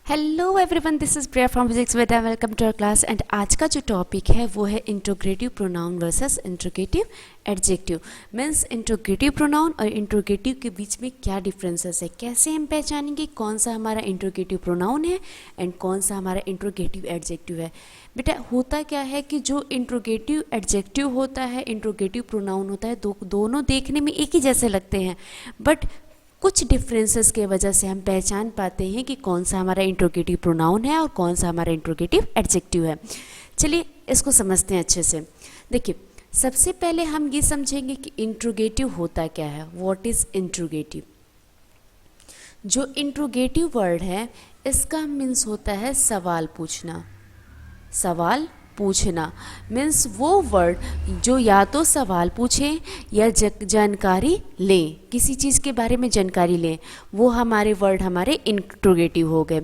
Hello everyone, this is Priya from physics with welcome to our class. And आज का जो topic है वो है interrogative pronoun versus interrogative adjective. Means interrogative pronoun और इंट्रोगेटिव के बीच में क्या डिफरेंसेस है, कैसे हम पहचानेंगे कौन सा हमारा इंट्रोगेटिव प्रोनाउन है एंड कौन सा हमारा इंट्रोगेटिव एडजेक्टिव है। बेटा होता क्या है कि जो इंट्रोगेटिव एडजेक्टिव होता है, इंट्रोगेटिव प्रोनाउन होता है, दोनों देखने में एक ही जैसे लगते हैं, बट कुछ डिफरेंसेस के वजह से हम पहचान पाते हैं कि कौन सा हमारा इंट्रोगेटिव प्रोनाउन है और कौन सा हमारा इंट्रोगेटिव एडजेक्टिव है। चलिए इसको समझते हैं अच्छे से। देखिए, सबसे पहले हम ये समझेंगे कि इंट्रोगेटिव होता क्या है। What is interrogative? जो इंट्रोगेटिव वर्ड है इसका मीन्स होता है सवाल पूछना। सवाल पूछना मीन्स वो वर्ड जो या तो सवाल पूछें या जानकारी लें, किसी चीज़ के बारे में जानकारी लें, वो हमारे वर्ड हमारे इंट्रोगेटिव हो गए।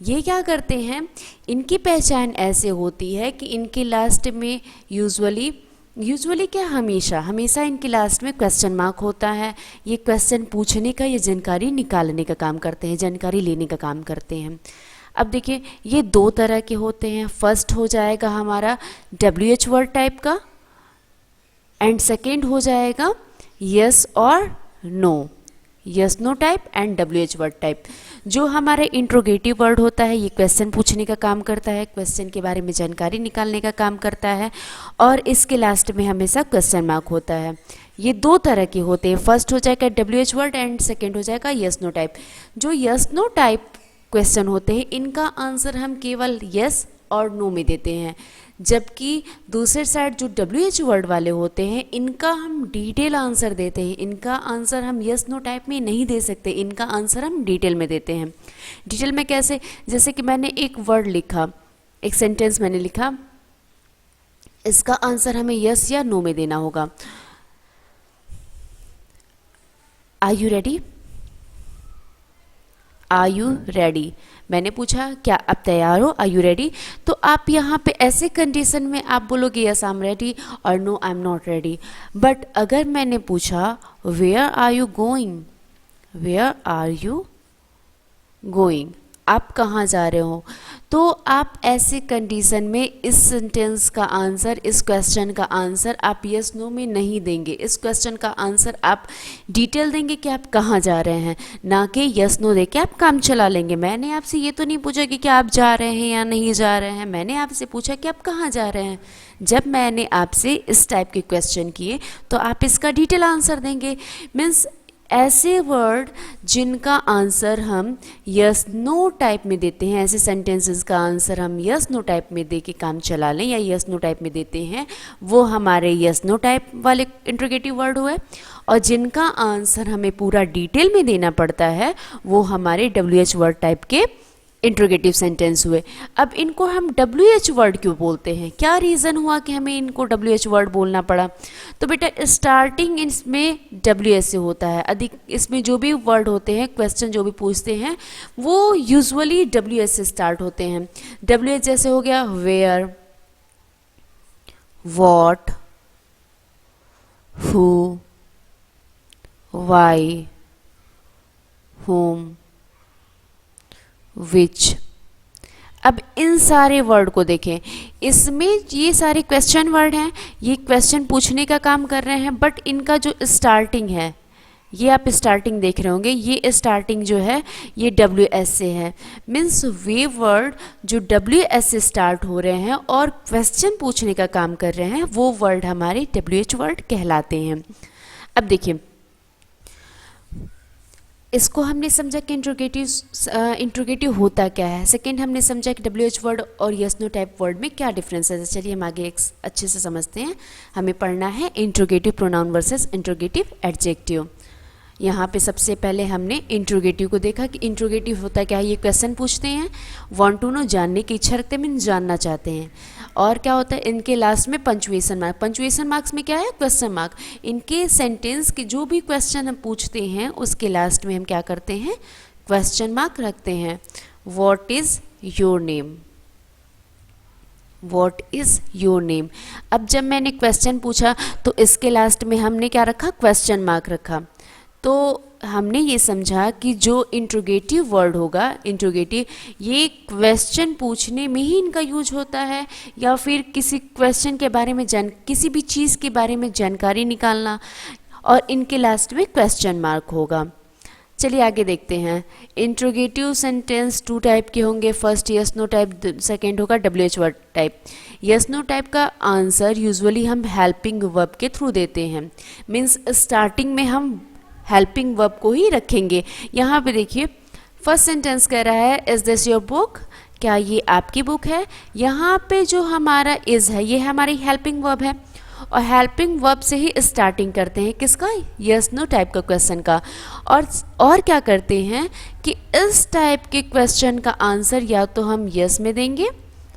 ये क्या करते हैं, इनकी पहचान ऐसे होती है कि इनके लास्ट में यूजुअली क्या हमेशा इनके लास्ट में क्वेश्चन मार्क होता है। ये क्वेश्चन पूछने का या जानकारी निकालने का काम करते हैं, जानकारी लेने का काम करते हैं। अब देखिए, ये दो तरह के होते हैं। फर्स्ट हो जाएगा हमारा WH वर्ड टाइप का एंड सेकेंड हो जाएगा यस और no, yes no type and WH word type. जो हमारे इंट्रोगेटिव वर्ड होता है ये क्वेश्चन पूछने का काम करता है, क्वेश्चन के बारे में जानकारी निकालने का काम करता है और इसके लास्ट में हमेशा क्वेश्चन मार्क होता है। ये दो तरह के होते हैं। फर्स्ट हो जाएगा WH वर्ड एंड सेकेंड हो जाएगा यस नो टाइप। जो यस नो टाइप क्वेश्चन होते हैं इनका आंसर हम केवल यस और नो में देते हैं, जबकि दूसरे साइड जो WH वर्ड वाले होते हैं इनका हम डिटेल आंसर देते हैं। इनका आंसर हम यस नो टाइप में नहीं दे सकते, इनका आंसर हम डिटेल में देते हैं। डिटेल में कैसे? जैसे कि मैंने एक वर्ड लिखा, एक सेंटेंस मैंने लिखा, इसका आंसर हमें यस या नो में देना होगा। Are you ready? Are you ready? मैंने पूछा क्या आप तैयार हो, आर यू रेडी? तो आप यहाँ पे ऐसे कंडीशन में आप बोलोगे यस आई एम रेडी और no I am not ready. But अगर मैंने पूछा where are you going, where are you going, आप कहाँ जा रहे हो, तो आप ऐसे कंडीशन में इस सेंटेंस का आंसर, इस क्वेश्चन का आंसर आप यस नो में नहीं देंगे। इस क्वेश्चन का आंसर आप डिटेल देंगे कि आप कहाँ जा रहे हैं, ना कि यस नो दे के आप काम चला लेंगे। मैंने आपसे ये तो नहीं पूछा कि क्या आप जा रहे हैं या नहीं जा रहे हैं, मैंने आपसे पूछा कि आप कहाँ जा रहे हैं। जब मैंने आपसे इस टाइप के क्वेश्चन किए तो आप इसका डिटेल आंसर देंगे। मीन्स ऐसे वर्ड जिनका आंसर हम यस नो टाइप में देते हैं, ऐसे सेंटेंसेस का आंसर हम यस नो टाइप में दे के काम चला लें या यस नो टाइप में देते हैं, वो हमारे यस नो टाइप वाले इंट्रोगेटिव वर्ड हुए। और जिनका आंसर हमें पूरा डिटेल में देना पड़ता है वो हमारे WH वर्ड टाइप के इंट्रोगेटिव सेंटेंस हुए। अब इनको हम WH वर्ड क्यों बोलते हैं, क्या रीज़न हुआ कि हमें इनको WH वर्ड बोलना पड़ा? तो बेटा स्टार्टिंग इसमें WH से होता है। अधिक इसमें जो भी वर्ड होते हैं, क्वेश्चन जो भी पूछते हैं वो यूजुअली WH से स्टार्ट होते हैं। WH जैसे हो गया where, what, who, why, whom, which. अब इन सारे वर्ड को देखें, इसमें ये सारे क्वेश्चन वर्ड हैं, ये क्वेश्चन पूछने का काम कर रहे हैं, बट इनका जो स्टार्टिंग है, ये आप स्टार्टिंग देख रहे होंगे, ये स्टार्टिंग जो है ये WS से है। मीन्स वे वर्ड जो WS से स्टार्ट हो रहे हैं और क्वेश्चन पूछने का काम कर रहे हैं वो वर्ड हमारे WH वर्ड कहलाते हैं। अब देखिए, इसको हमने समझा कि इंट्रोगेटिव होता क्या है। सेकंड हमने समझा कि WH वर्ड और यस नो टाइप वर्ड में क्या डिफरेंस है। चलिए हम आगे एक अच्छे से समझते हैं। हमें पढ़ना है interrogative pronoun versus interrogative adjective. यहाँ पे सबसे पहले हमने इंट्रोगेटिव को देखा कि इंट्रोगेटिव होता क्या है। ये क्वेश्चन पूछते हैं, वांट टू नो, जानने की इच्छा रखते हैं, मीन जानना चाहते हैं। और क्या होता है, इनके लास्ट में पंचुएशन मार्क। पंचुएशन मार्क्स में क्या है, क्वेश्चन मार्क। इनके सेंटेंस के जो भी क्वेश्चन हम पूछते हैं उसके लास्ट में हम क्या करते हैं, क्वेश्चन मार्क रखते हैं। What is your name, what is your name. अब जब मैंने क्वेश्चन पूछा तो इसके लास्ट में हमने क्या रखा, क्वेश्चन मार्क रखा। तो हमने ये समझा कि जो इंट्रोगेटिव वर्ड होगा, इंट्रोगेटिव, ये क्वेश्चन पूछने में ही इनका यूज होता है, या फिर किसी क्वेश्चन के बारे में किसी भी चीज़ के बारे में जानकारी निकालना, और इनके लास्ट में क्वेश्चन मार्क होगा। चलिए आगे देखते हैं। इंट्रोगेटिव सेंटेंस 2 टाइप के होंगे। First yes no type, second होगा WH word type. Yes no type का आंसर यूजुअली हम हेल्पिंग वर्ब के थ्रू देते हैं, मीन्स स्टार्टिंग में हम हेल्पिंग वर्ब को ही रखेंगे। यहाँ पे देखिए फर्स्ट सेंटेंस कह रहा है इज दिस योर बुक, क्या ये आपकी बुक है। यहाँ पे जो हमारा इज है ये हमारी हेल्पिंग वर्ब है, और हेल्पिंग वर्ब से ही स्टार्टिंग करते हैं किसका, यस नो टाइप का क्वेश्चन का। और क्या करते हैं कि इस टाइप के क्वेश्चन का आंसर या तो हम यस में देंगे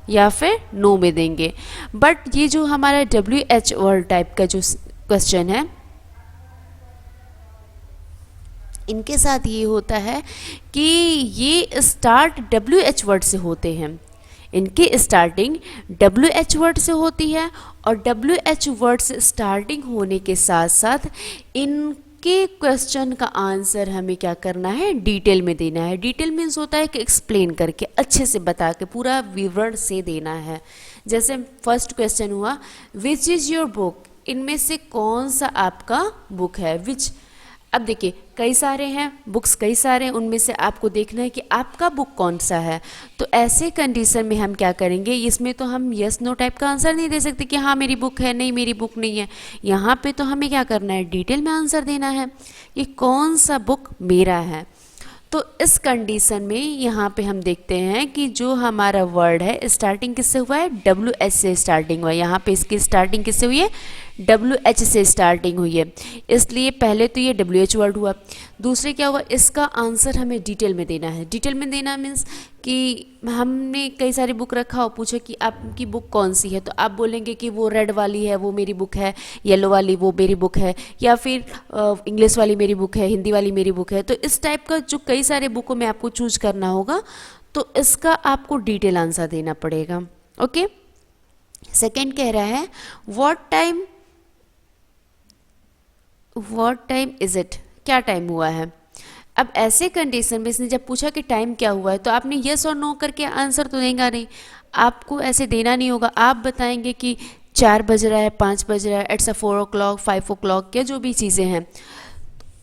या फिर नो में देंगे। बट ये जो हमारा WH वर्ड टाइप का जो क्वेश्चन है, इनके साथ ये होता है कि ये स्टार्ट WH वर्ड से होते हैं, इनकी स्टार्टिंग WH वर्ड से होती है, और WH वर्ड से स्टार्टिंग होने के साथ साथ इनके क्वेश्चन का आंसर हमें क्या करना है, डिटेल में देना है। डिटेल मीन्स होता है कि एक्सप्लेन करके, अच्छे से बता के, पूरा विवरण से देना है। जैसे फर्स्ट क्वेश्चन हुआ विच इज़ योर बुक, इनमें से कौन सा आपका बुक है। विच, अब देखिए कई सारे हैं, बुक्स कई सारे हैं, उनमें से आपको देखना है कि आपका बुक कौन सा है। तो ऐसे कंडीशन में हम क्या करेंगे, इसमें तो हम यस नो टाइप का आंसर नहीं दे सकते कि हाँ मेरी बुक है, नहीं मेरी बुक नहीं है। यहाँ पे तो हमें क्या करना है, डिटेल में आंसर देना है कि कौन सा बुक मेरा है। तो इस कंडीशन में यहाँ पे हम देखते हैं कि जो हमारा वर्ड है स्टार्टिंग किससे हुआ है, WH से स्टार्टिंग हुआ है। यहाँ पे इसकी स्टार्टिंग किससे हुई है, WH से स्टार्टिंग हुई है, इसलिए पहले तो ये WH वर्ड हुआ। दूसरे क्या हुआ, इसका आंसर हमें डिटेल में देना है। डिटेल में देना मीन्स कि हमने कई सारी बुक रखा और पूछा कि आपकी बुक कौन सी है, तो आप बोलेंगे कि वो रेड वाली है वो मेरी बुक है, येलो वाली वो मेरी बुक है, या फिर इंग्लिश वाली मेरी बुक है, हिंदी वाली मेरी बुक है। तो इस टाइप का जो कई सारे बुकों में आपको चूज करना होगा, तो इसका आपको डिटेल आंसर देना पड़ेगा। ओके, सेकेंड कह रहा है व्हाट टाइम इज इट, क्या टाइम हुआ है। अब ऐसे कंडीशन में इसने जब पूछा कि टाइम क्या हुआ है, तो आपने यस और नो करके आंसर तो देगा नहीं, आपको ऐसे देना नहीं होगा। आप बताएंगे कि 4 बज रहा है, 5 बज रहा है, इट्स 4 o'clock 5 o'clock, या जो भी चीज़ें हैं।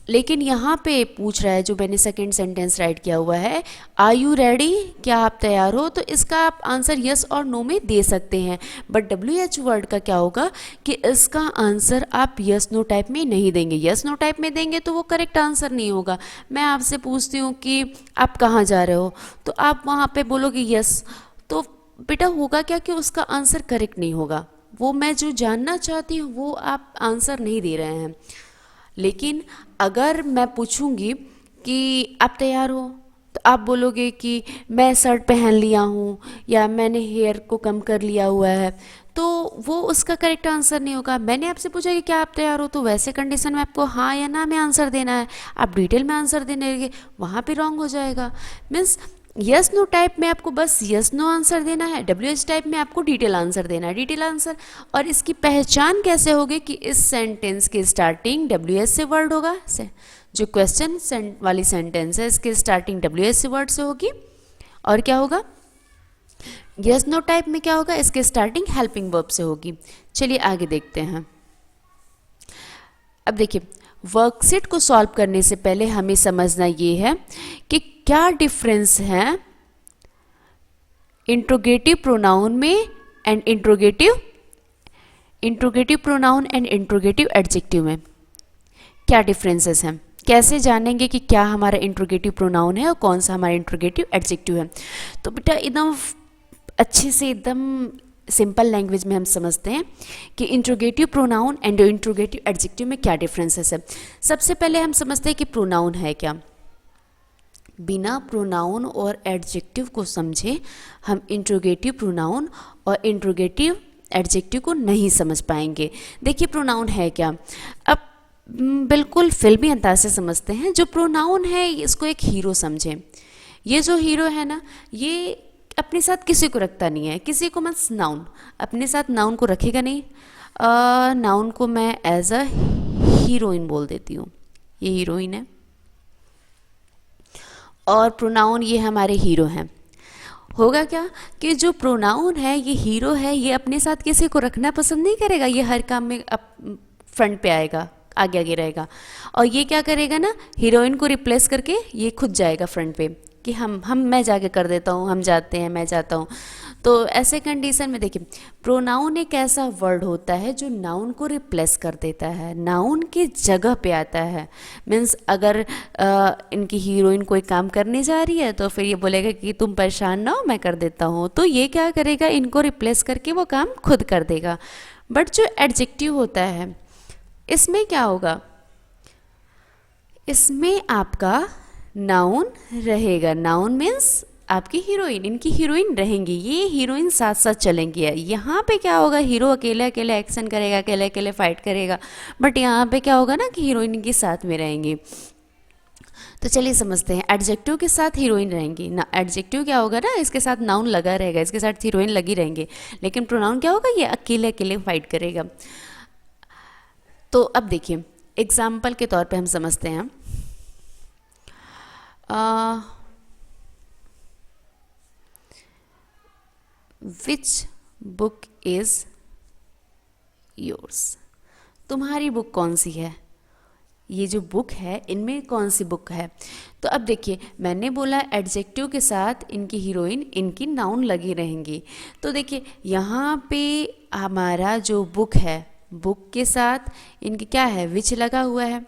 लेकिन यहाँ पे पूछ रहा है, जो मैंने सेकंड सेंटेंस राइट किया हुआ है, आर यू रेडी, क्या आप तैयार हो, तो इसका आप आंसर यस और नो में दे सकते हैं। बट WH वर्ड का क्या होगा कि इसका आंसर आप यस नो टाइप में नहीं देंगे। यस नो टाइप में देंगे तो वो करेक्ट आंसर नहीं होगा। मैं आपसे पूछती हूँ कि आप कहाँ जा रहे हो, तो आप वहाँ पे बोलोगे यस, तो बेटा होगा क्या कि उसका आंसर करेक्ट नहीं होगा। वो मैं जो जानना चाहती हूँ वो आप आंसर नहीं दे रहे हैं। लेकिन अगर मैं पूछूंगी कि आप तैयार हो, तो आप बोलोगे कि मैं शर्ट पहन लिया हूँ, या मैंने हेयर को कम कर लिया हुआ है, तो वो उसका करेक्ट आंसर नहीं होगा। मैंने आपसे पूछा कि क्या आप तैयार हो, तो वैसे कंडीशन में आपको हाँ या ना में आंसर देना है। आप डिटेल में आंसर देने लगे, वहाँ पे रॉन्ग हो जाएगा। मीन्स यस नो टाइप में आपको बस यस नो आंसर देना है, WH टाइप में आपको डिटेल आंसर देना है, डिटेल आंसर। और इसकी पहचान कैसे होगी कि इस सेंटेंस की स्टार्टिंग WH से वर्ड होगा, जो क्वेश्चन वाली सेंटेंस है इसकी स्टार्टिंग WH से वर्ड से होगी। और क्या होगा, यस नो टाइप में क्या होगा, इसके स्टार्टिंग हेल्पिंग वर्ब से होगी। चलिए आगे देखते हैं। अब देखिए, वर्कशीट को सॉल्व करने से पहले हमें समझना ये है कि क्या डिफरेंस है इंट्रोगेटिव प्रोनाउन में and interrogative pronoun and interrogative adjective में क्या डिफरेंसेस हैं। कैसे जानेंगे कि क्या हमारा इंट्रोगेटिव प्रोनाउन है और कौन सा हमारा इंट्रोगेटिव एडजेक्टिव है। तो बेटा एकदम अच्छे से, एकदम सिंपल लैंग्वेज में हम समझते हैं कि interrogative pronoun and interrogative adjective में क्या डिफरेंसेस है। सबसे पहले हम समझते हैं कि प्रोनाउन है क्या। बिना प्रोनाउन और एडजेक्टिव को समझे हम इंट्रोगेटिव प्रोनाउन और इंट्रोगेटिव एडजेक्टिव को नहीं समझ पाएंगे। देखिए प्रोनाउन है क्या, अब बिल्कुल फिल्मी अंदाज से समझते हैं। जो प्रोनाउन है इसको एक हीरो समझें। ये जो हीरो है ना, ये अपने साथ किसी को रखता नहीं है, किसी को मीन्स नाउन, अपने साथ नाउन को रखेगा नहीं। नाउन को मैं एज अ हीरोइन बोल देती हूँ, ये हीरोइन है, और प्रोनाउन ये हमारे हीरो हैं। होगा क्या कि जो प्रोनाउन है, ये हीरो है, ये अपने साथ किसी को रखना पसंद नहीं करेगा, ये हर काम में फ्रंट पे आएगा, आगे आगे रहेगा, और ये क्या करेगा ना, हीरोइन को रिप्लेस करके ये खुद जाएगा फ्रंट पे कि मैं जाके कर देता हूँ, हम जाते हैं, मैं जाता हूँ। तो ऐसे कंडीशन में देखिए, प्रोनाउन एक ऐसा वर्ड होता है जो नाउन को रिप्लेस कर देता है, नाउन की जगह पे आता है। मीन्स अगर इनकी हीरोइन कोई काम करने जा रही है तो फिर ये बोलेगा कि तुम परेशान ना हो, मैं कर देता हूँ, तो ये क्या करेगा, इनको रिप्लेस करके वो काम खुद कर देगा। बट जो एडजेक्टिव होता है, इसमें क्या होगा, इसमें आपका नाउन रहेगा। नाउन मीन्स आपकी हीरोइन, इनकी हीरोइन रहेंगी, ये हीरोइन साथ साथ चलेंगी। यहाँ पे क्या होगा, हीरो अकेले अकेले एक्शन करेगा, अकेले अकेले फाइट करेगा, बट यहाँ पे क्या होगा ना कि हीरोइन इनके साथ में रहेंगी। तो चलिए समझते हैं, एडजेक्टिव के साथ हीरोइन रहेंगी ना, एडजेक्टिव क्या होगा ना, इसके साथ नाउन लगा रहेगा, इसके साथ हीरोइन लगी रहेंगे, लेकिन प्रोनाउन क्या होगा, ये अकेले अकेले फाइट करेगा। तो अब देखिए एग्जाम्पल के तौर पे हम समझते हैं, विच बुक इज़ योर्स, तुम्हारी बुक कौन सी है, ये जो बुक है इनमें कौन सी बुक है। तो अब देखिए मैंने बोला एडजेक्टिव के साथ इनकी हीरोइन, इनकी नाउन लगी रहेंगी। तो देखिए यहाँ पे हमारा जो बुक है, बुक के साथ इनकी क्या है, विच लगा हुआ है,